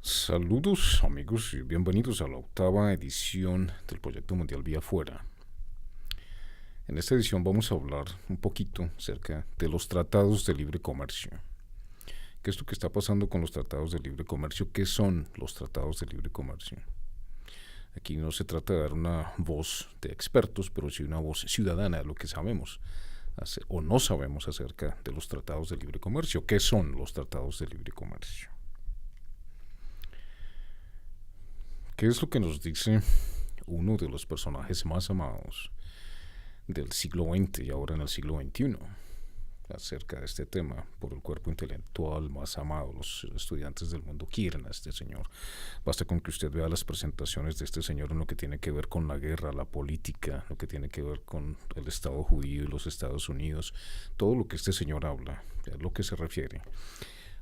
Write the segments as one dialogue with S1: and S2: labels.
S1: Saludos amigos y bienvenidos a la octava edición del Proyecto Mundial Vía Fuera. En esta edición vamos a hablar un poquito acerca de los tratados de libre comercio. ¿Qué es lo que está pasando con los tratados de libre comercio? ¿Qué son los tratados de libre comercio? Aquí no se trata de dar una voz de expertos, pero sí una voz ciudadana de lo que sabemos o no sabemos acerca de los tratados de libre comercio. ¿Qué son los tratados de libre comercio? ¿Qué es lo que nos dice uno de los personajes más amados del siglo XX y ahora en el siglo XXI acerca de este tema por el cuerpo intelectual más amado? Los estudiantes del mundo quieren a este señor. Basta con que usted vea las presentaciones de este señor en lo que tiene que ver con la guerra, la política, lo que tiene que ver con el Estado judío y los Estados Unidos. Todo lo que este señor habla, a lo que se refiere,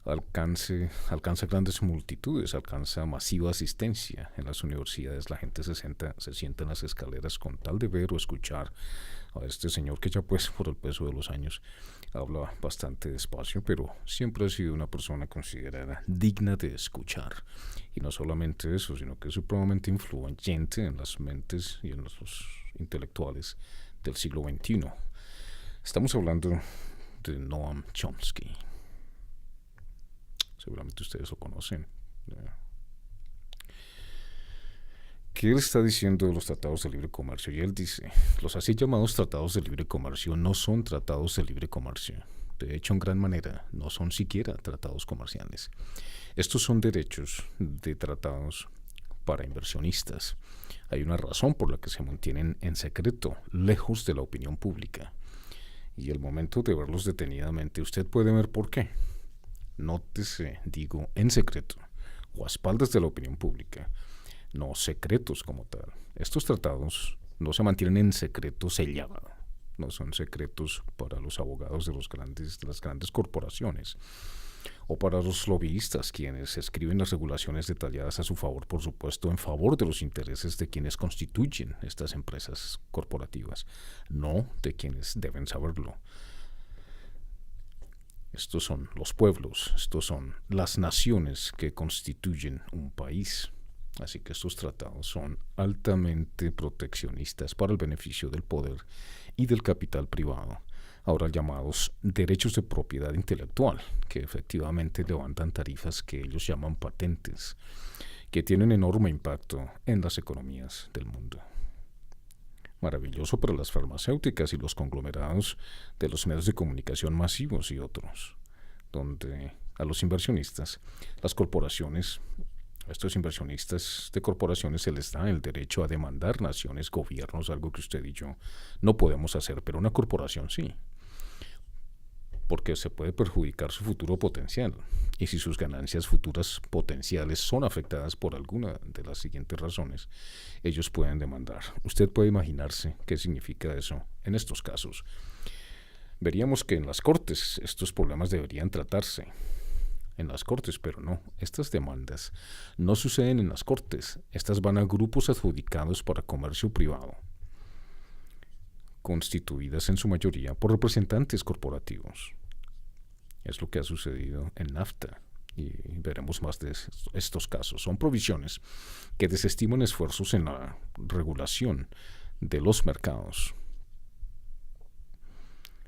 S1: alcanza grandes multitudes, alcanza masiva asistencia en las universidades. La gente se sienta en las escaleras con tal de ver o escuchar a este señor que ya pues por el peso de los años habla bastante despacio, pero siempre ha sido una persona considerada digna de escuchar. Y no solamente eso, sino que es supremamente influyente en las mentes y en los intelectuales del siglo XXI. Estamos hablando de Noam Chomsky. Seguramente ustedes lo conocen. ¿Qué él está diciendo de los tratados de libre comercio? Y él dice, los así llamados tratados de libre comercio no son tratados de libre comercio. De hecho, en gran manera, no son siquiera tratados comerciales. Estos son derechos de tratados para inversionistas. Hay una razón por la que se mantienen en secreto, lejos de la opinión pública. Y el momento de verlos detenidamente, usted puede ver por qué. Nótese, digo, en secreto, o a espaldas de la opinión pública, no secretos como tal. Estos tratados no se mantienen en secreto sellado, no son secretos para los abogados de las grandes corporaciones, o para los lobbyistas, quienes escriben las regulaciones detalladas a su favor, por supuesto, en favor de los intereses de quienes constituyen estas empresas corporativas, no de quienes deben saberlo. Estos son los pueblos, estos son las naciones que constituyen un país. Así que estos tratados son altamente proteccionistas para el beneficio del poder y del capital privado, ahora llamados derechos de propiedad intelectual, que efectivamente levantan tarifas que ellos llaman patentes, que tienen enorme impacto en las economías del mundo. Maravilloso para las farmacéuticas y los conglomerados de los medios de comunicación masivos y otros, donde a los inversionistas, las corporaciones, a estos inversionistas de corporaciones se les da el derecho a demandar naciones, gobiernos, algo que usted y yo no podemos hacer, pero una corporación sí, porque se puede perjudicar su futuro potencial. Y si sus ganancias futuras potenciales son afectadas por alguna de las siguientes razones, ellos pueden demandar. Usted puede imaginarse qué significa eso en estos casos. Veríamos que en las cortes estos problemas deberían tratarse. En las cortes, pero no. Estas demandas no suceden en las cortes. Estas van a grupos adjudicados para comercio privado, constituidas en su mayoría por representantes corporativos. Es lo que ha sucedido en NAFTA y veremos más de estos casos. Son provisiones que desestiman esfuerzos en la regulación de los mercados,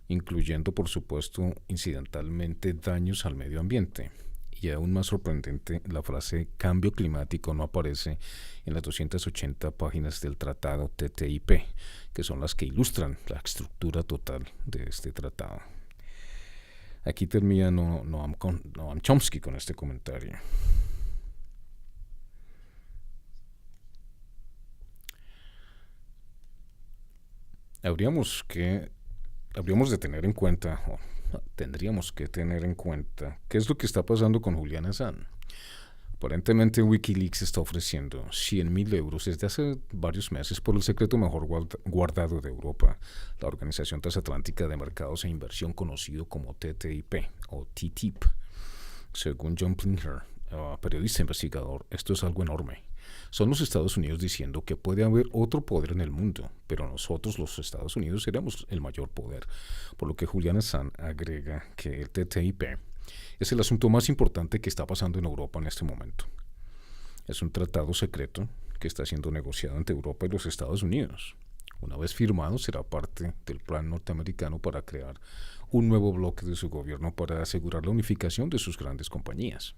S1: incluyendo, por supuesto, incidentalmente daños al medio ambiente. Y aún más sorprendente, la frase cambio climático no aparece en las 280 páginas del tratado TTIP, que son las que ilustran la estructura total de este tratado. Aquí termina Noam Chomsky con este comentario. Habríamos de tener en cuenta, tendríamos que tener en cuenta, qué es lo que está pasando con Julian Assange. Aparentemente Wikileaks está ofreciendo 100.000 euros desde hace varios meses por el secreto mejor guardado de Europa, la Organización Transatlántica de Mercados e Inversión, conocido como TTIP o TTIP. Según John Plinger, periodista investigador, esto es algo enorme. Son los Estados Unidos diciendo que puede haber otro poder en el mundo, pero nosotros, los Estados Unidos, seremos el mayor poder. Por lo que Julian Assange agrega que el TTIP es el asunto más importante que está pasando en Europa en este momento. Es un tratado secreto que está siendo negociado entre Europa y los Estados Unidos. Una vez firmado, será parte del plan norteamericano para crear un nuevo bloque de su gobierno para asegurar la unificación de sus grandes compañías.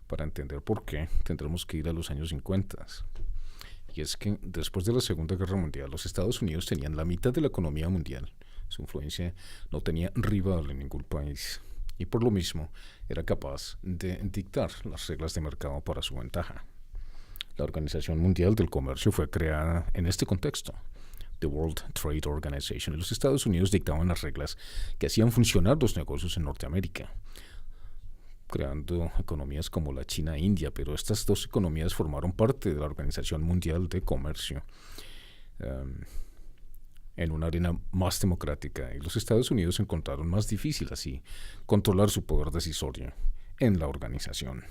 S1: Para entender por qué, tendremos que ir a los años 50. Y es que después de la Segunda Guerra Mundial, los Estados Unidos tenían la mitad de la economía mundial. Su influencia no tenía rival en ningún país y por lo mismo era capaz de dictar las reglas de mercado para su ventaja. La Organización Mundial del Comercio fue creada en este contexto, The World Trade Organization, y los Estados Unidos dictaban las reglas que hacían funcionar los negocios en Norteamérica, creando economías como la China e India, pero estas dos economías formaron parte de la Organización Mundial de Comercio en una arena más democrática, y los Estados Unidos encontraron más difícil así controlar su poder decisorio en la organización.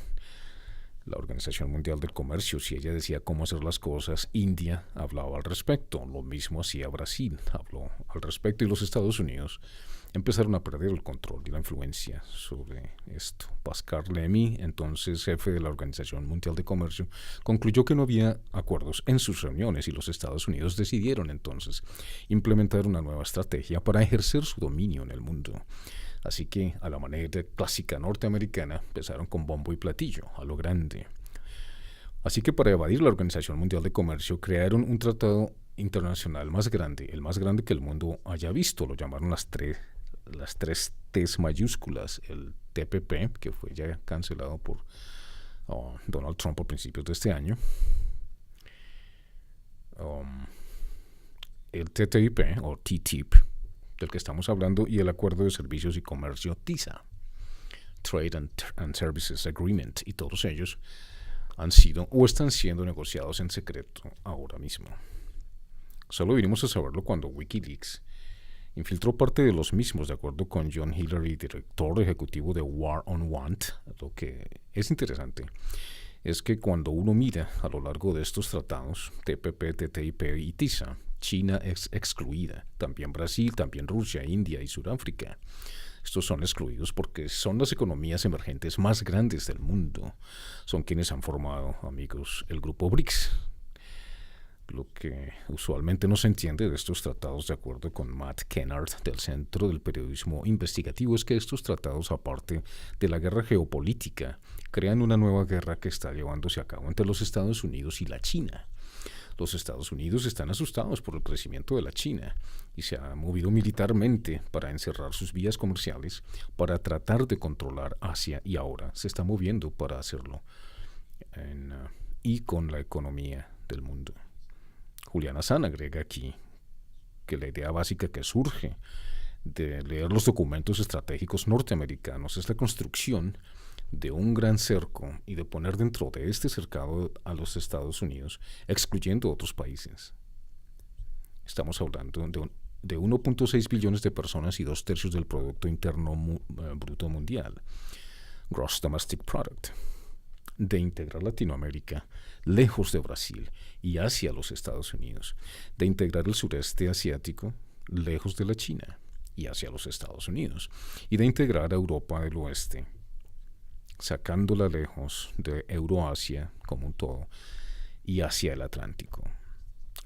S1: La Organización Mundial del Comercio, si ella decía cómo hacer las cosas, India hablaba al respecto, lo mismo hacía Brasil, habló al respecto, y los Estados Unidos empezaron a perder el control y la influencia sobre esto. Pascal Lamy, entonces jefe de la Organización Mundial de Comercio, concluyó que no había acuerdos en sus reuniones y los Estados Unidos decidieron entonces implementar una nueva estrategia para ejercer su dominio en el mundo. Así que, a la manera clásica norteamericana, empezaron con bombo y platillo, a lo grande. Así que para evadir la Organización Mundial de Comercio, crearon un tratado internacional más grande, el más grande que el mundo haya visto. Lo llamaron las tres T's mayúsculas, el TPP, que fue ya cancelado por Donald Trump a principios de este año, el TTIP o TTIP, del que estamos hablando, y el Acuerdo de Servicios y Comercio TISA, Trade and Services Agreement, y todos ellos han sido o están siendo negociados en secreto ahora mismo. Solo vinimos a saberlo cuando Wikileaks infiltró parte de los mismos, de acuerdo con John Hillary, director ejecutivo de War on Want. Lo que es interesante es que cuando uno mira a lo largo de estos tratados, TPP, TTIP y TISA, China es excluida, también Brasil, también Rusia, India y Sudáfrica. Estos son excluidos porque son las economías emergentes más grandes del mundo. Son quienes han formado, amigos, el grupo BRICS. Lo que usualmente no se entiende de estos tratados, de acuerdo con Matt Kennard del Centro del Periodismo Investigativo, es que estos tratados, aparte de la guerra geopolítica, crean una nueva guerra que está llevándose a cabo entre los Estados Unidos y la China. Los Estados Unidos están asustados por el crecimiento de la China y se ha movido militarmente para encerrar sus vías comerciales, para tratar de controlar Asia, y ahora se está moviendo para hacerlo y con la economía del mundo. Julian Assange agrega aquí que la idea básica que surge de leer los documentos estratégicos norteamericanos es la construcción de un gran cerco y de poner dentro de este cercado a los Estados Unidos, excluyendo otros países. Estamos hablando de 1.6 billones de personas y 2/3 del Producto Interno Bruto Mundial, Gross Domestic Product, de integrar Latinoamérica lejos de Brasil y hacia los Estados Unidos, de integrar el sureste asiático lejos de la China y hacia los Estados Unidos, y de integrar a Europa del Oeste, sacándola lejos de Euroasia como un todo y hacia el Atlántico.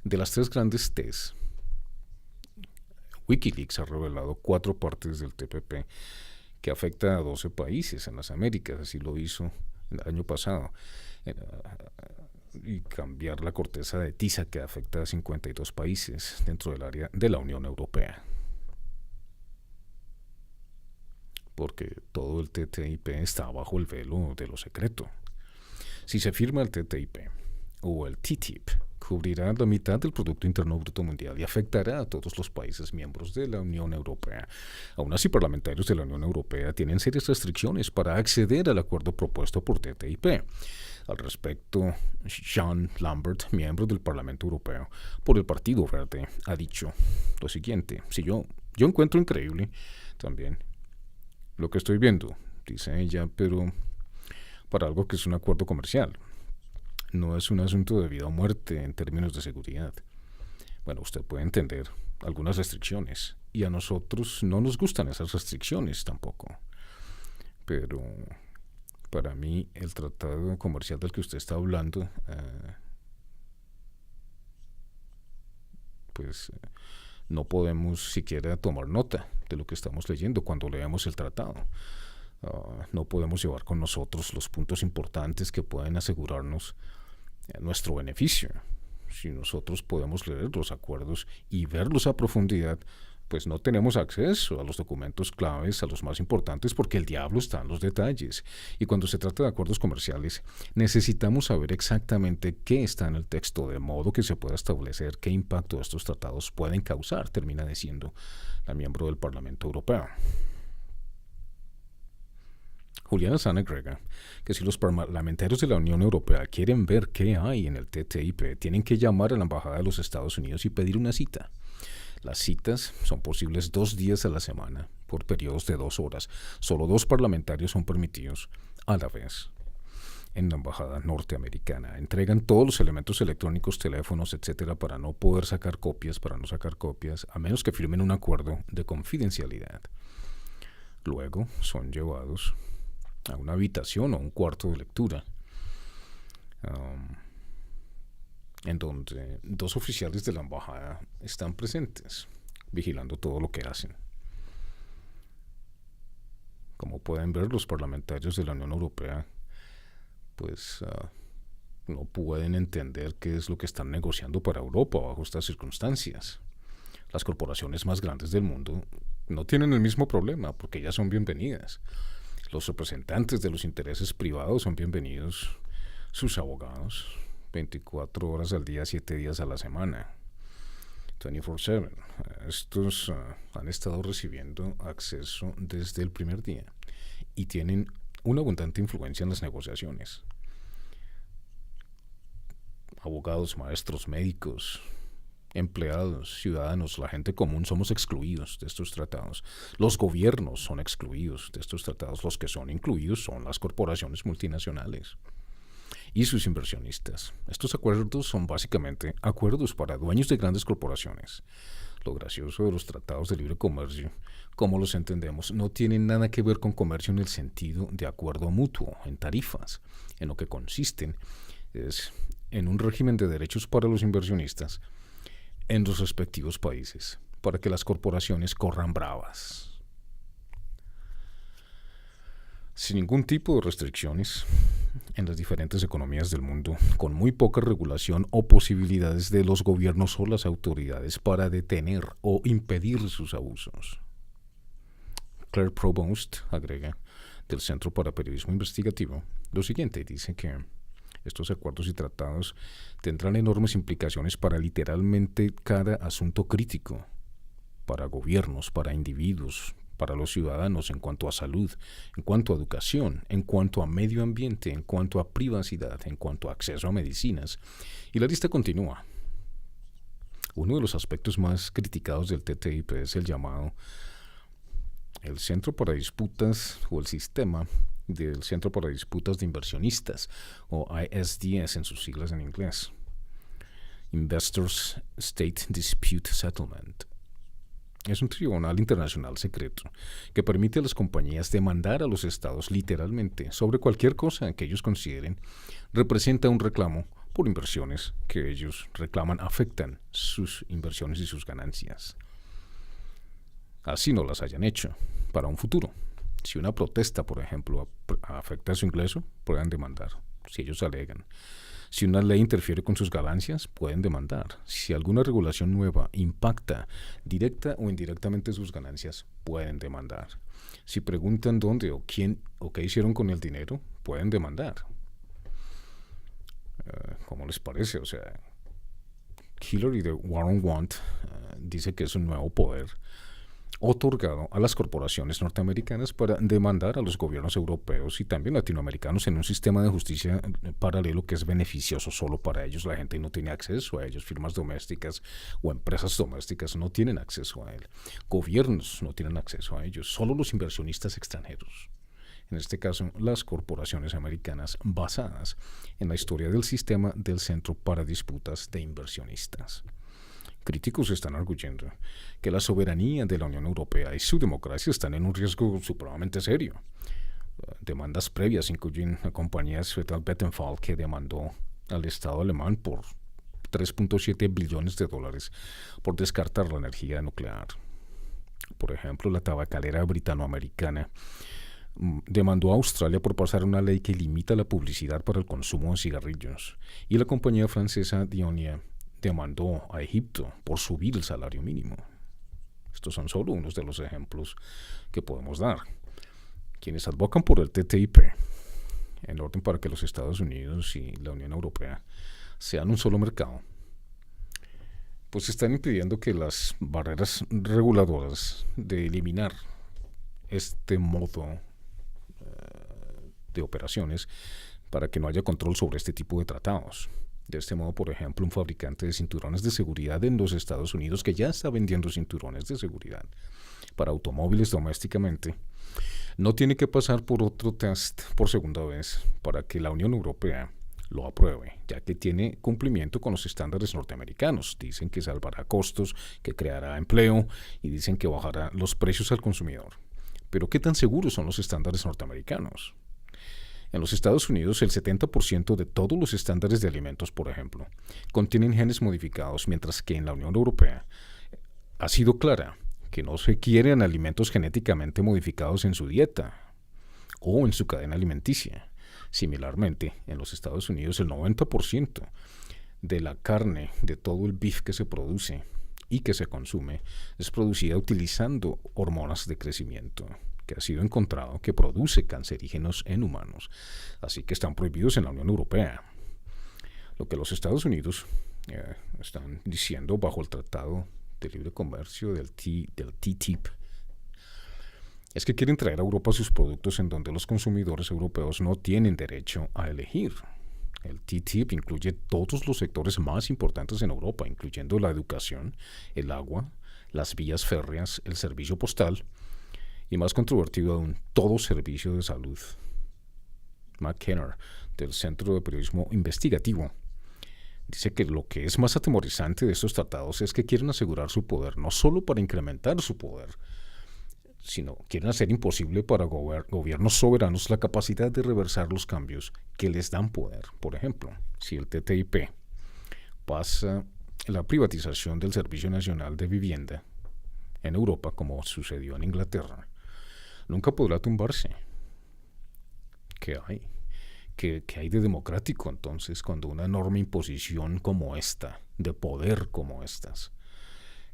S1: De las tres grandes T's, Wikileaks ha revelado 4 partes del TPP que afecta a 12 países en las Américas, así lo hizo el año pasado, y cambiar la corteza de TISA, que afecta a 52 países dentro del área de la Unión Europea. Porque todo el TTIP está bajo el velo de lo secreto. Si se firma el TTIP o el TTIP, cubrirá la mitad del Producto Interno Bruto Mundial y afectará a todos los países miembros de la Unión Europea. Aún así, parlamentarios de la Unión Europea tienen serias restricciones para acceder al acuerdo propuesto por TTIP. Al respecto, Jean Lambert, miembro del Parlamento Europeo por el Partido Verde, ha dicho lo siguiente: si yo encuentro increíble también lo que estoy viendo, dice ella, pero para algo que es un acuerdo comercial. No es un asunto de vida o muerte en términos de seguridad. Bueno, usted puede entender algunas restricciones, y a nosotros no nos gustan esas restricciones tampoco. Pero Para mí, el tratado comercial del que usted está hablando, pues no podemos siquiera tomar nota de lo que estamos leyendo cuando leemos el tratado. No podemos llevar con nosotros los puntos importantes que pueden asegurarnos nuestro beneficio. Si nosotros podemos leer los acuerdos y verlos a profundidad, pues no tenemos acceso a los documentos claves, a los más importantes, porque el diablo está en los detalles. Y cuando se trata de acuerdos comerciales, necesitamos saber exactamente qué está en el texto, de modo que se pueda establecer qué impacto estos tratados pueden causar, termina diciendo la miembro del Parlamento Europeo. Juliana Assange agrega que si los parlamentarios de la Unión Europea quieren ver qué hay en el TTIP, tienen que llamar a la Embajada de los Estados Unidos y pedir una cita. Las citas son posibles 2 días a la semana, por periodos de 2 horas. Solo 2 parlamentarios son permitidos a la vez. En la embajada norteamericana entregan todos los elementos electrónicos, teléfonos, etcétera, para no sacar copias, a menos que firmen un acuerdo de confidencialidad. Luego son llevados a una habitación o un cuarto de lectura, en donde 2 oficiales de la embajada están presentes, vigilando todo lo que hacen. Como pueden ver, los parlamentarios de la Unión Europea pues no pueden entender qué es lo que están negociando para Europa bajo estas circunstancias. Las corporaciones más grandes del mundo no tienen el mismo problema porque ya son bienvenidas. Los representantes de los intereses privados son bienvenidos, sus abogados, 24 horas al día, 7 días a la semana, 24/7. Estos han estado recibiendo acceso desde el primer día y tienen una abundante influencia en las negociaciones. Abogados, maestros, médicos, empleados, ciudadanos, la gente común somos excluidos de estos tratados. Los gobiernos son excluidos de estos tratados. Los que son incluidos son las corporaciones multinacionales y sus inversionistas. Estos acuerdos son básicamente acuerdos para dueños de grandes corporaciones. Lo gracioso de los tratados de libre comercio, como los entendemos, no tienen nada que ver con comercio en el sentido de acuerdo mutuo, en tarifas. En lo que consisten es en un régimen de derechos para los inversionistas en los respectivos países, para que las corporaciones corran bravas, sin ningún tipo de restricciones en las diferentes economías del mundo, con muy poca regulación o posibilidades de los gobiernos o las autoridades para detener o impedir sus abusos. Claire Provost agrega del Centro para Periodismo Investigativo lo siguiente, dice que estos acuerdos y tratados tendrán enormes implicaciones para literalmente cada asunto crítico, para gobiernos, para individuos, para los ciudadanos en cuanto a salud, en cuanto a educación, en cuanto a medio ambiente, en cuanto a privacidad, en cuanto a acceso a medicinas. Y la lista continúa. Uno de los aspectos más criticados del TTIP es el llamado el Centro para Disputas o el sistema del Centro para Disputas de Inversionistas, o ISDS en sus siglas en inglés. Investors State Dispute Settlement. Es un tribunal internacional secreto que permite a las compañías demandar a los estados literalmente sobre cualquier cosa que ellos consideren representa un reclamo por inversiones que ellos reclaman afectan sus inversiones y sus ganancias. Así no las hayan hecho para un futuro. Si una protesta, por ejemplo, afecta a su ingreso, pueden demandar, si ellos alegan. Si una ley interfiere con sus ganancias, pueden demandar. Si alguna regulación nueva impacta directa o indirectamente sus ganancias, pueden demandar. Si preguntan dónde o quién o qué hicieron con el dinero, pueden demandar. ¿Cómo les parece? O sea, Hillary de Warren Want dice que es un nuevo poder otorgado a las corporaciones norteamericanas para demandar a los gobiernos europeos y también latinoamericanos en un sistema de justicia paralelo que es beneficioso solo para ellos. La gente no tiene acceso a ellos. Firmas domésticas o empresas domésticas no tienen acceso a él. Gobiernos no tienen acceso a ellos. Solo los inversionistas extranjeros. En este caso, las corporaciones americanas basadas en la historia del sistema del Centro para Disputas de Inversionistas. Críticos están arguyendo que la soberanía de la Unión Europea y su democracia están en un riesgo supremamente serio. Demandas previas incluyen la compañía sueca Vattenfall, que demandó al Estado alemán por 3.7 billones de dólares por descartar la energía nuclear. Por ejemplo, la tabacalera britanoamericana demandó a Australia por pasar una ley que limita la publicidad para el consumo de cigarrillos. Y la compañía francesa Dionia demandó a Egipto por subir el salario mínimo. Estos son solo unos de los ejemplos que podemos dar. Quienes advocan por el TTIP, en orden para que los Estados Unidos y la Unión Europea sean un solo mercado, pues están impidiendo que las barreras reguladoras de eliminar este modo de operaciones para que no haya control sobre este tipo de tratados. De este modo, por ejemplo, un fabricante de cinturones de seguridad en los Estados Unidos, que ya está vendiendo cinturones de seguridad para automóviles domésticamente, no tiene que pasar por otro test por segunda vez para que la Unión Europea lo apruebe, ya que tiene cumplimiento con los estándares norteamericanos. Dicen que salvará costos, que creará empleo y dicen que bajará los precios al consumidor. Pero ¿qué tan seguros son los estándares norteamericanos? En los Estados Unidos, el 70% de todos los estándares de alimentos, por ejemplo, contienen genes modificados, mientras que en la Unión Europea ha sido clara que no se quieren alimentos genéticamente modificados en su dieta o en su cadena alimenticia. Similarmente, en los Estados Unidos, el 90% de la carne, de todo el beef que se produce y que se consume, es producida utilizando hormonas de crecimiento, que ha sido encontrado que produce cancerígenos en humanos. Así que están prohibidos en la Unión Europea. Lo que los Estados Unidos están diciendo bajo el Tratado de Libre Comercio del TTIP es que quieren traer a Europa sus productos en donde los consumidores europeos no tienen derecho a elegir. El TTIP incluye todos los sectores más importantes en Europa, incluyendo la educación, el agua, las vías férreas, el servicio postal y, más controvertido aún, todo servicio de salud. Matt Kenner, del Centro de Periodismo Investigativo, dice que lo que es más atemorizante de estos tratados es que quieren asegurar su poder, no solo para incrementar su poder, sino quieren hacer imposible para gobiernos soberanos la capacidad de reversar los cambios que les dan poder. Por ejemplo, si el TTIP pasa la privatización del Servicio Nacional de Vivienda en Europa, como sucedió en Inglaterra, nunca podrá tumbarse. ¿Qué hay? ¿Qué hay de democrático entonces cuando una enorme imposición como esta, de poder como estas,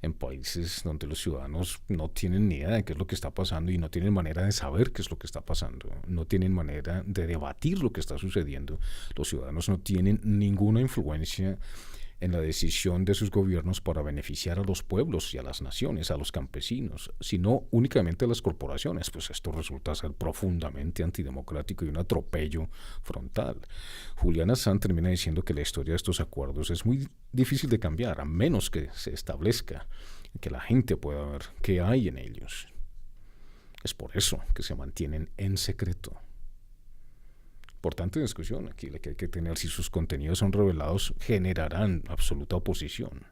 S1: en países donde los ciudadanos no tienen ni idea de qué es lo que está pasando y no tienen manera de saber qué es lo que está pasando, no tienen manera de debatir lo que está sucediendo, los ciudadanos no tienen ninguna influencia en la decisión de sus gobiernos para beneficiar a los pueblos y a las naciones, a los campesinos, sino únicamente a las corporaciones? Pues esto resulta ser profundamente antidemocrático y un atropello frontal. Julian Assange termina diciendo que la historia de estos acuerdos es muy difícil de cambiar, a menos que se establezca, que la gente pueda ver qué hay en ellos. Es por eso que se mantienen en secreto. Importante discusión aquí la que hay que tener. Si sus contenidos son revelados, generarán absoluta oposición.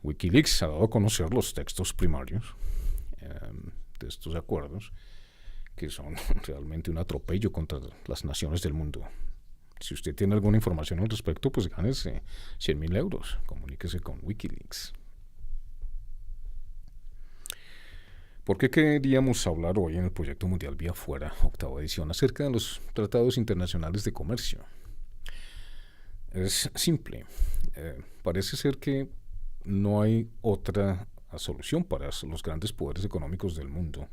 S1: Wikileaks ha dado a conocer los textos primarios de estos acuerdos, que son realmente un atropello contra las naciones del mundo. Si usted tiene alguna información al respecto, pues gánese 100.000 euros. Comuníquese con Wikileaks. ¿Por qué queríamos hablar hoy en el Proyecto Mundial Vía Fuera, octava edición, acerca de los tratados internacionales de comercio? Es simple. Parece ser que no hay otra solución para los grandes poderes económicos del mundo,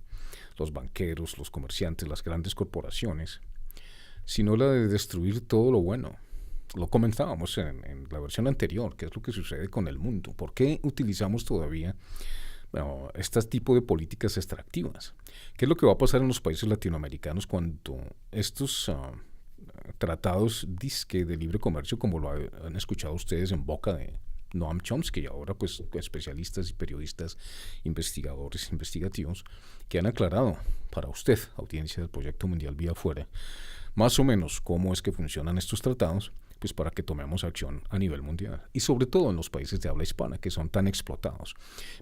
S1: los banqueros, los comerciantes, las grandes corporaciones, sino la de destruir todo lo bueno. Lo comentábamos en la versión anterior, qué es lo que sucede con el mundo. ¿Por qué utilizamos todavía este tipo de políticas extractivas? ¿Qué es lo que va a pasar en los países latinoamericanos cuando estos tratados disque de libre comercio, como lo han escuchado ustedes en boca de Noam Chomsky, y ahora pues especialistas y periodistas, investigadores, investigativos, que han aclarado para usted, audiencia del Proyecto Mundial Vía Fuera, más o menos cómo es que funcionan estos tratados, pues para que tomemos acción a nivel mundial y sobre todo en los países de habla hispana que son tan explotados?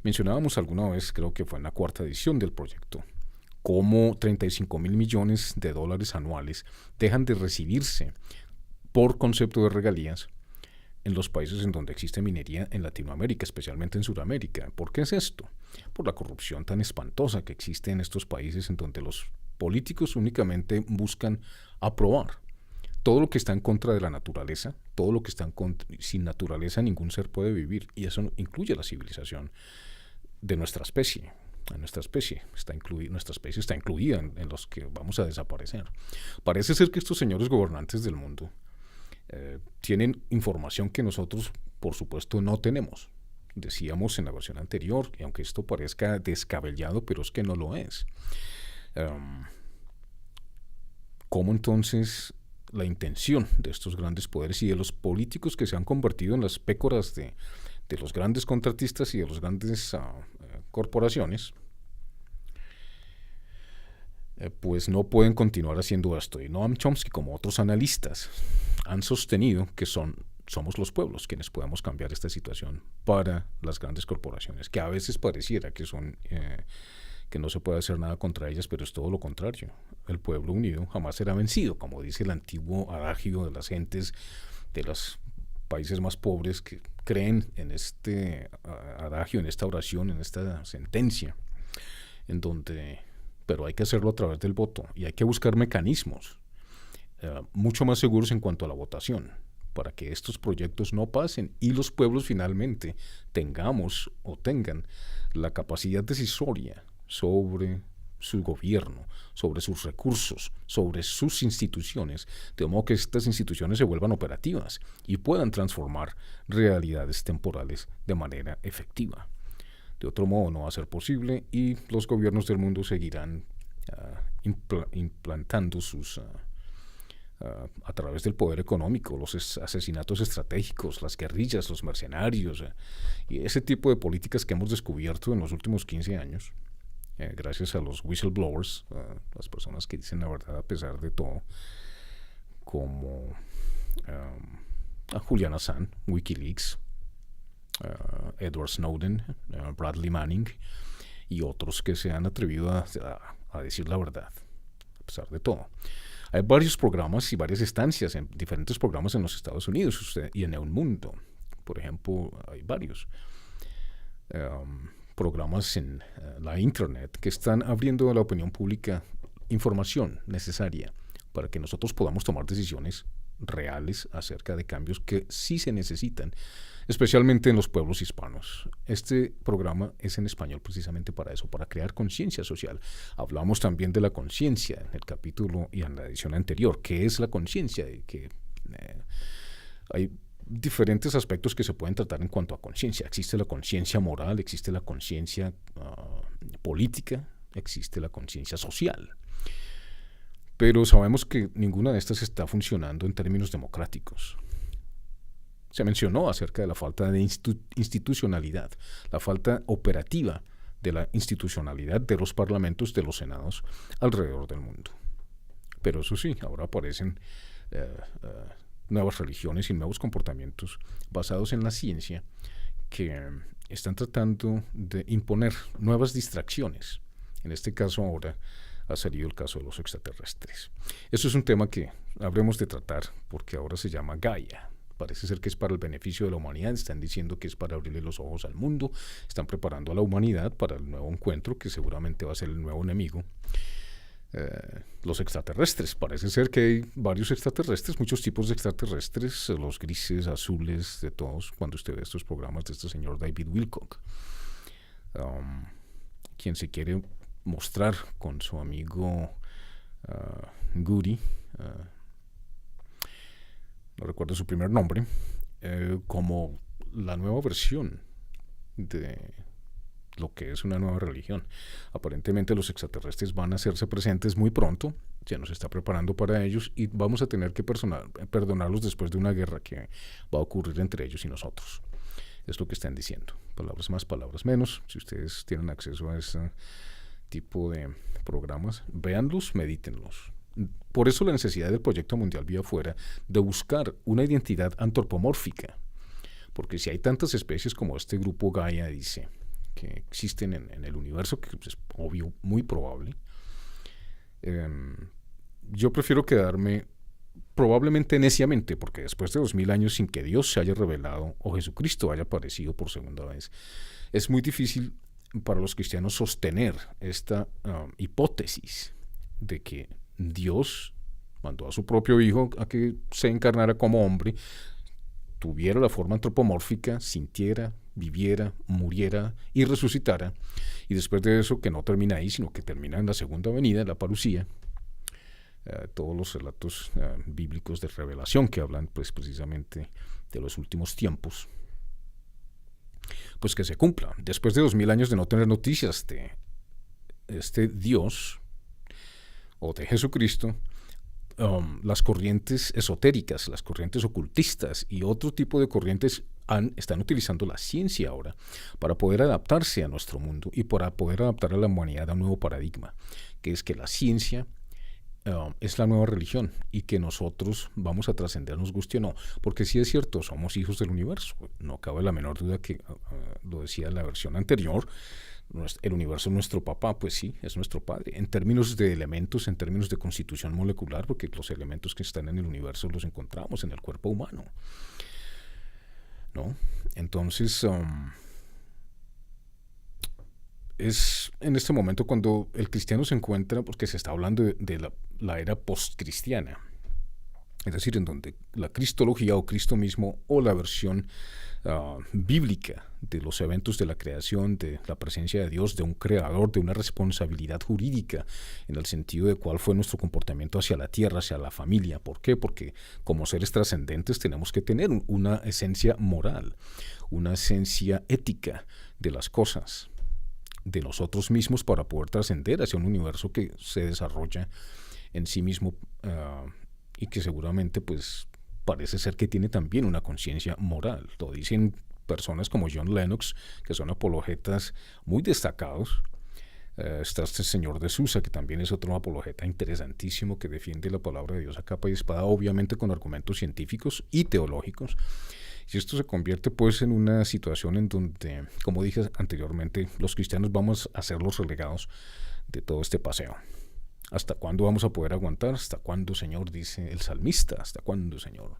S1: Mencionábamos alguna vez, creo que fue en la cuarta edición del proyecto, cómo 35.000 millones de dólares anuales dejan de recibirse por concepto de regalías en los países en donde existe minería en Latinoamérica, especialmente en Sudamérica. ¿Por qué es esto? Por la corrupción tan espantosa que existe en estos países en donde los políticos únicamente buscan aprobar todo lo que está en contra de la naturaleza, todo lo que está sin naturaleza ningún ser puede vivir, y eso incluye la civilización de nuestra especie. Nuestra especie está incluida en los que vamos a desaparecer. Parece ser que estos señores gobernantes del mundo tienen información que nosotros, por supuesto, no tenemos. Decíamos en la versión anterior, y aunque esto parezca descabellado, pero es que no lo es. ¿Cómo entonces la intención de estos grandes poderes y de los políticos que se han convertido en las pécoras de los grandes contratistas y de las grandes corporaciones, pues no pueden continuar haciendo esto? Y Noam Chomsky, como otros analistas, han sostenido que somos los pueblos quienes podemos cambiar esta situación para las grandes corporaciones, que a veces pareciera que que no se puede hacer nada contra ellas, pero es todo lo contrario. El pueblo unido jamás será vencido, como dice el antiguo adagio de las gentes de los países más pobres que creen en este adagio, en esta oración, en esta sentencia, pero hay que hacerlo a través del voto y hay que buscar mecanismos mucho más seguros en cuanto a la votación, para que estos proyectos no pasen y los pueblos finalmente tengan la capacidad decisoria sobre su gobierno, sobre sus recursos, sobre sus instituciones, de modo que estas instituciones se vuelvan operativas y puedan transformar realidades temporales de manera efectiva. De otro modo no va a ser posible y los gobiernos del mundo seguirán implantando a través del poder económico, los asesinatos estratégicos, las guerrillas, los mercenarios y ese tipo de políticas que hemos descubierto en los últimos 15 años, gracias a los whistleblowers, las personas que dicen la verdad a pesar de todo, como a Julian Assange, Wikileaks, Edward Snowden, Bradley Manning y otros que se han atrevido a decir la verdad a pesar de todo. Hay varios programas y varias estancias en diferentes programas en los Estados Unidos y en el mundo. Por ejemplo, hay varios programas en la internet que están abriendo a la opinión pública información necesaria para que nosotros podamos tomar decisiones reales acerca de cambios que sí se necesitan, especialmente en los pueblos hispanos. Este programa es en español precisamente para eso, para crear conciencia social. Hablamos también de la conciencia en el capítulo y en la edición anterior. ¿Qué es la conciencia? Hay diferentes aspectos que se pueden tratar en cuanto a conciencia. Existe la conciencia moral, existe la conciencia política, existe la conciencia social. Pero sabemos que ninguna de estas está funcionando en términos democráticos. Se mencionó acerca de la falta de institucionalidad, la falta operativa de la institucionalidad de los parlamentos, de los senados alrededor del mundo. Pero eso sí, ahora aparecen nuevas religiones y nuevos comportamientos basados en la ciencia que están tratando de imponer nuevas distracciones. En este caso ahora ha salido el caso de los extraterrestres. Eso es un tema que habremos de tratar porque ahora se llama Gaia. Parece ser que es para el beneficio de la humanidad. Están diciendo que es para abrirle los ojos al mundo. Están preparando a la humanidad para el nuevo encuentro que seguramente va a ser el nuevo enemigo. Los extraterrestres. Parece ser que hay varios extraterrestres, muchos tipos de extraterrestres, los grises, azules, de todos, cuando usted ve estos programas de este señor David Wilcock, quien se quiere mostrar con su amigo Goody, no recuerdo su primer nombre, como la nueva versión de lo que es una nueva religión. Aparentemente los extraterrestres van a hacerse presentes muy pronto, se nos está preparando para ellos y vamos a tener que perdonarlos después de una guerra que va a ocurrir entre ellos y nosotros. Es lo que están diciendo. Palabras más, palabras menos. Si ustedes tienen acceso a ese tipo de programas, véanlos, medítenlos. Por eso la necesidad del Proyecto Mundial Vía Afuera de buscar una identidad antropomórfica, porque si hay tantas especies como este grupo Gaia dice que existen en el universo, que es obvio, muy probable, Em, yo prefiero quedarme probablemente neciamente, porque después de 2000 años sin que Dios se haya revelado o Jesucristo haya aparecido por segunda vez, es muy difícil para los cristianos sostener esta hipótesis de que Dios mandó a su propio Hijo a que se encarnara como hombre, tuviera la forma antropomórfica, sintiera, viviera, muriera y resucitara, y después de eso que no termina ahí, sino que termina en la segunda venida, la parucía. Todos los relatos bíblicos de revelación que hablan pues precisamente de los últimos tiempos, pues que se cumpla. Después de 2000 años de no tener noticias de este Dios o de Jesucristo, las corrientes esotéricas, las corrientes ocultistas y otro tipo de corrientes están utilizando la ciencia ahora para poder adaptarse a nuestro mundo y para poder adaptar a la humanidad a un nuevo paradigma, que es que la ciencia es la nueva religión y que nosotros vamos a trascender, nos guste o no, porque sí es cierto, somos hijos del universo, no cabe la menor duda que lo decía la versión anterior, el universo es nuestro papá, pues sí, es nuestro padre, en términos de elementos, en términos de constitución molecular, porque los elementos que están en el universo los encontramos en el cuerpo humano, ¿no? Entonces, es en este momento cuando el cristiano se encuentra, porque se está hablando de la era postcristiana, es decir, en donde la cristología o Cristo mismo o la versión bíblica de los eventos de la creación, de la presencia de Dios, de un creador, de una responsabilidad jurídica en el sentido de cuál fue nuestro comportamiento hacia la tierra, hacia la familia. ¿Por qué? Porque como seres trascendentes tenemos que tener una esencia moral, una esencia ética de las cosas, de nosotros mismos, para poder trascender hacia un universo que se desarrolla en sí mismo y que seguramente pues parece ser que tiene también una conciencia moral. Lo dicen personas como John Lennox, que son apologetas muy destacados. Está este señor de Susa, que también es otro apologeta interesantísimo, que defiende la palabra de Dios a capa y espada, obviamente con argumentos científicos y teológicos. Y esto se convierte pues en una situación en donde, como dije anteriormente, los cristianos vamos a ser los relegados de todo este paseo. ¿Hasta cuándo vamos a poder aguantar? ¿Hasta cuándo, Señor? Dice el salmista. ¿Hasta cuándo, Señor?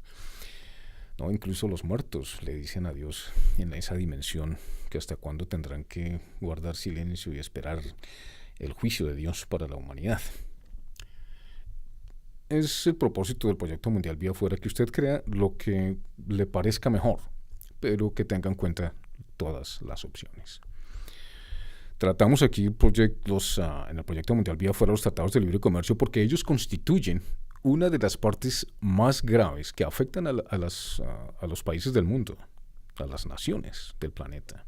S1: No, incluso los muertos le dicen a Dios en esa dimensión que hasta cuándo tendrán que guardar silencio y esperar el juicio de Dios para la humanidad. Es el propósito del Proyecto Mundial Vía Afuera, que usted crea lo que le parezca mejor, pero que tenga en cuenta todas las opciones. Tratamos aquí en el Proyecto Mundial Vía Afuera los tratados de libre comercio porque ellos constituyen una de las partes más graves que afectan a los países del mundo, a las naciones del planeta,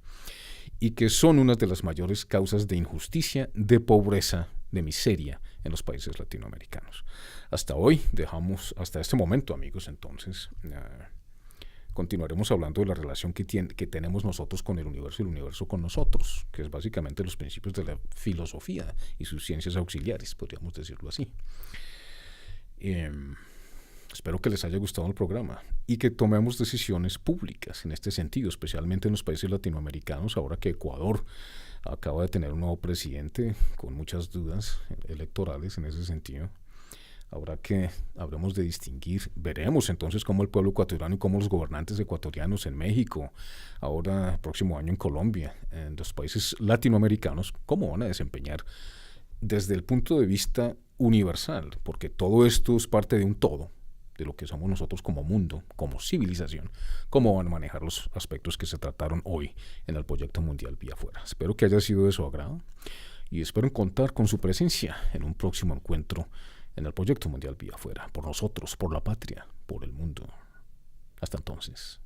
S1: y que son una de las mayores causas de injusticia, de pobreza, de miseria en los países latinoamericanos. Hasta este momento, amigos, entonces continuaremos hablando de la relación que tenemos nosotros con el universo y el universo con nosotros, que es básicamente los principios de la filosofía y sus ciencias auxiliares, podríamos decirlo así. Espero que les haya gustado el programa y que tomemos decisiones públicas en este sentido, especialmente en los países latinoamericanos, ahora que Ecuador acaba de tener un nuevo presidente con muchas dudas electorales en ese sentido. Ahora que habremos de distinguir, veremos entonces cómo el pueblo ecuatoriano y cómo los gobernantes ecuatorianos en México, ahora el próximo año en Colombia, en los países latinoamericanos, cómo van a desempeñar desde el punto de vista universal, porque todo esto es parte de un todo, de lo que somos nosotros como mundo, como civilización, cómo van a manejar los aspectos que se trataron hoy en el Proyecto Mundial Vía Afuera. Espero que haya sido de su agrado y espero contar con su presencia en un próximo encuentro en el Proyecto Mundial Vía Afuera, por nosotros, por la patria, por el mundo. Hasta entonces.